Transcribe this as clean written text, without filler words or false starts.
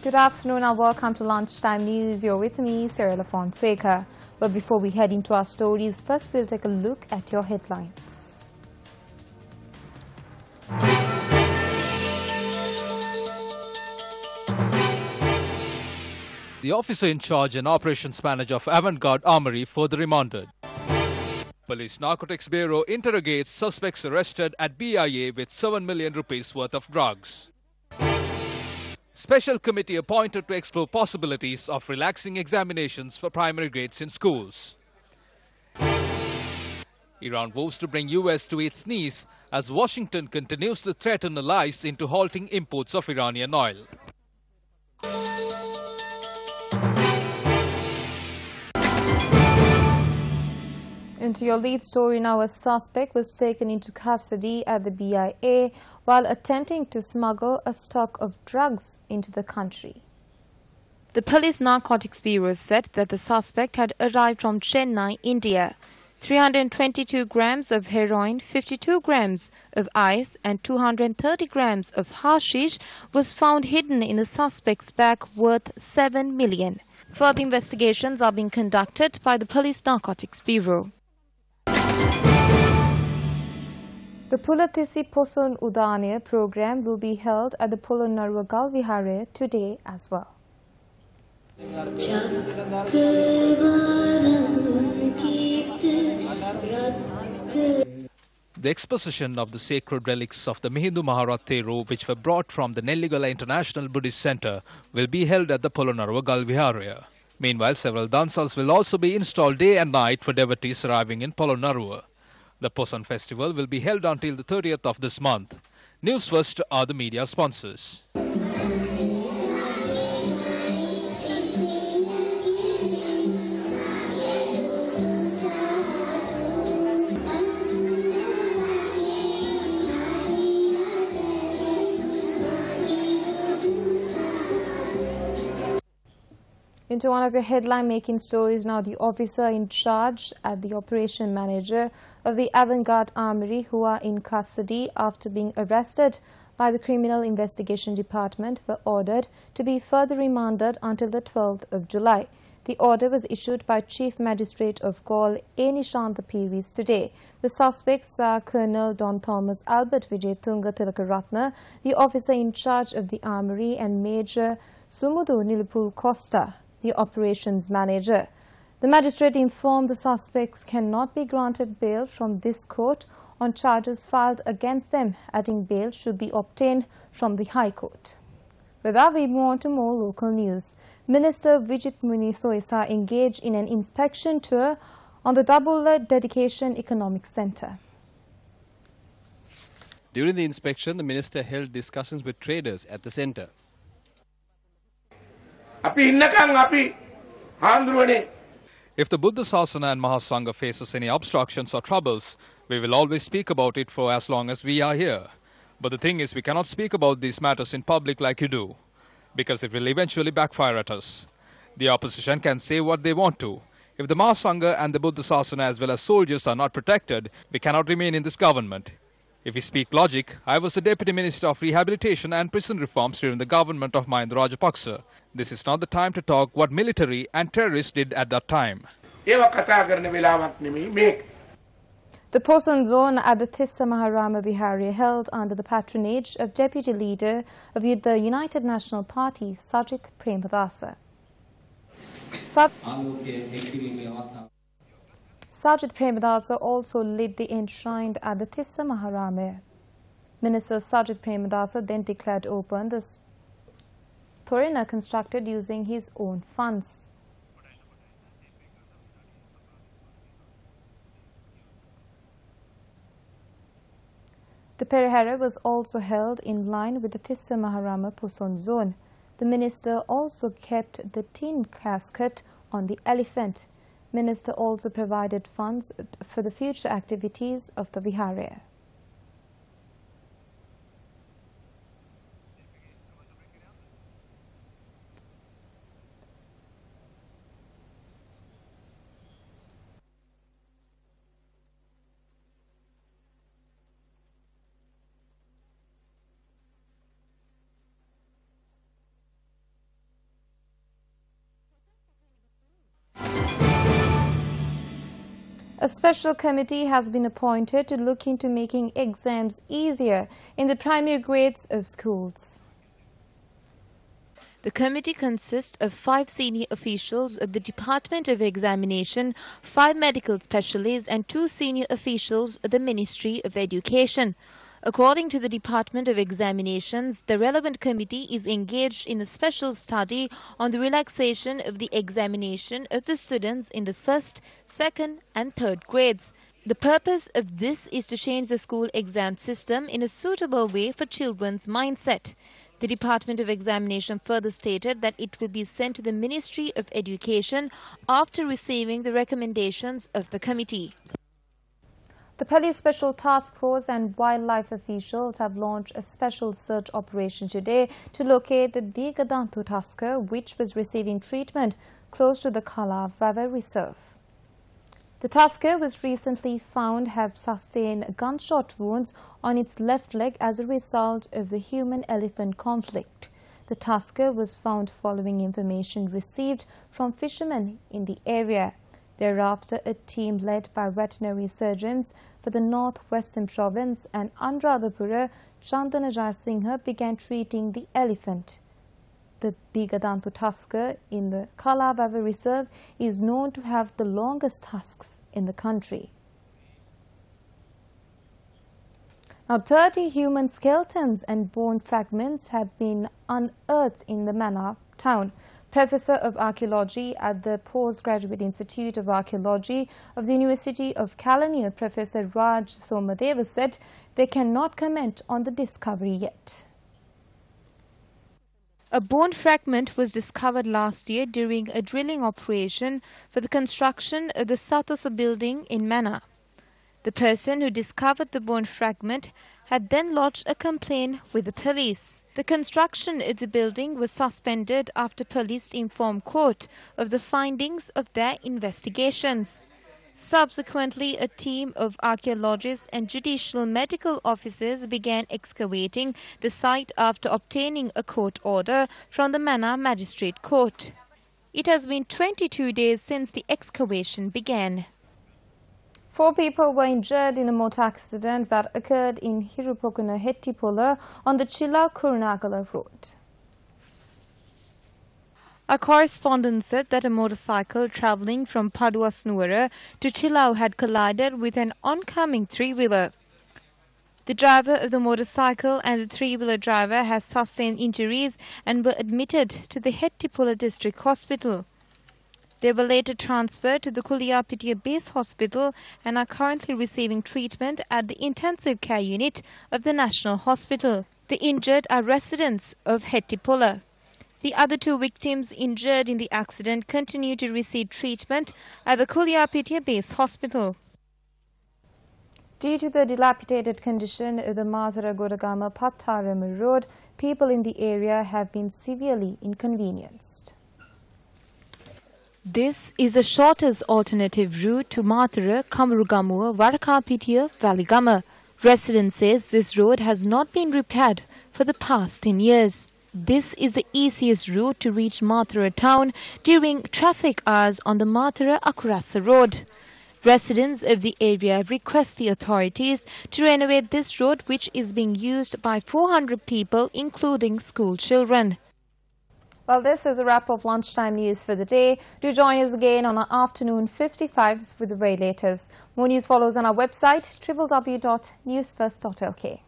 Good afternoon and welcome to Lunchtime News. You're with me, Sarah Fonseca. But before we head into our stories, first we'll take a look at your headlines. The officer in charge and operations manager of Avantgarde Armory further remanded. Police Narcotics Bureau interrogates suspects arrested at BIA with 7 million rupees worth of drugs. Special committee appointed to explore possibilities of relaxing examinations for primary grades in schools. Iran vows to bring US to its knees as Washington continues to threaten allies into halting imports of Iranian oil. Into your lead story now, a suspect was taken into custody at the BIA while attempting to smuggle a stock of drugs into the country. The Police Narcotics Bureau said that the suspect had arrived from Chennai, India. 322 grams of heroin, 52 grams of ice and 230 grams of hashish was found hidden in the suspect's bag worth 7 million. Further investigations are being conducted by the Police Narcotics Bureau. The Pulathisi Poson Udane program will be held at the Polonnaruwa Galvihare today as well. The exposition of the sacred relics of the Maserati Road, which were brought from the Nelligala International Buddhist Center, will be held at the Polonnaruwa Galvihare. Meanwhile, several dansals will also be installed day and night for devotees arriving in Polonnaruwa. The Poson Festival will be held until the 30th of this month. Newsfirst are the media sponsors. Into one of your headline-making stories now, the officer in charge and the operation manager of the Avantgarde Armory, who are in custody after being arrested by the Criminal Investigation Department, were ordered to be further remanded until the 12th of July. The order was issued by Chief Magistrate of Gaul A. Nishant Piris today. The suspects are Colonel Don Thomas Albert Vijay Tunga Tilakaratna, the officer in charge of the armory, and Major Sumudu Nilipul Costa, the operations manager. The magistrate informed the suspects cannot be granted bail from this court on charges filed against them, adding bail should be obtained from the High Court. With that, we move on to more local news. Minister Vijit Muni Soisa engaged in an inspection tour on the Double Dedication Economic Centre. During the inspection, the minister held discussions with traders at the centre. If the Buddha Sasana and Mahasangha faces any obstructions or troubles, we will always speak about it for as long as we are here. But the thing is, we cannot speak about these matters in public like you do, because it will eventually backfire at us. The opposition can say what they want to. If the Mahasangha and the Buddha Sasana as well as soldiers are not protected, we cannot remain in this government. If we speak logic, I was the Deputy Minister of Rehabilitation and Prison Reforms during the government of Mahinda Rajapaksa. This is not the time to talk what military and terrorists did at that time. The Poson Zone at the Tissa Maharama Vihari held under the patronage of Deputy Leader of the United National Party, Sajith Premadasa. Sajith Premadasa also lit the enshrined at the Tissa Maharame. Minister Sajith Premadasa then declared open the Thorina constructed using his own funds. The Perihara was also held in line with the Tissa Maharama Poson Zone. The minister also kept the tin casket on the elephant. Minister also provided funds for the future activities of the Vihara. A special committee has been appointed to look into making exams easier in the primary grades of schools. The committee consists of 5 senior officials of the Department of Examination, 5 medical specialists and 2 senior officials of the Ministry of Education. According to the Department of Examinations, the relevant committee is engaged in a special study on the relaxation of the examination of the students in the 1st, 2nd and 3rd grades. The purpose of this is to change the school exam system in a suitable way for children's mindset. The Department of Examination further stated that it will be sent to the Ministry of Education after receiving the recommendations of the committee. The Police Special Task Force and wildlife officials have launched a special search operation today to locate the Digadantu tusker, which was receiving treatment close to the Kalavavu Reserve. The tusker was recently found to have sustained gunshot wounds on its left leg as a result of the human-elephant conflict. The tusker was found following information received from fishermen in the area. Thereafter, a team led by veterinary surgeons for the North-Western Province and Anuradhapura, Chandanajaya Singha began treating the elephant. The Digadantu tusker in the Kalavavu Reserve is known to have the longest tusks in the country. Now, 30 human skeletons and bone fragments have been unearthed in the Mannar town. Professor of Archaeology at the Postgraduate Institute of Archaeology of the University of Kalaniya, Professor Raj Somadeva, said they cannot comment on the discovery yet. A bone fragment was discovered last year during a drilling operation for the construction of the Sathosa building in Mannar. The person who discovered the bone fragment had then lodged a complaint with the police. The construction of the building was suspended after police informed court of the findings of their investigations. Subsequently, a team of archaeologists and judicial medical officers began excavating the site after obtaining a court order from the Mannar Magistrate Court. It has been 22 days since the excavation began. 4 people were injured in a motor accident that occurred in Hirupokuna Hettipola on the Chilla-Kurunagala Road. Our correspondent said that a motorcycle travelling from Paduasnuara to Chillau had collided with an oncoming 3-wheeler. The driver of the motorcycle and the 3-wheeler driver has sustained injuries and were admitted to the Hettipola District Hospital. They were later transferred to the Kuliapitiya Base Hospital and are currently receiving treatment at the intensive care unit of the National Hospital. The injured are residents of Hettipola. The other 2 victims injured in the accident continue to receive treatment at the Kuliapitiya Base Hospital. Due to the dilapidated condition of the Maserati Road, people in the area have been severely inconvenienced. This is the shortest alternative route to Mathura, Kamarugamua, Varakapitiya, Valigama. Residents says this road has not been repaired for the past 10 years. This is the easiest route to reach Mathura town during traffic hours on the Mathura-Akurasa Road. Residents of the area request the authorities to renovate this road, which is being used by 400 people, including school children. Well, this is a wrap of lunchtime news for the day. Do join us again on our afternoon 55s with the very latest. More news follows on our website, www.newsfirst.lk.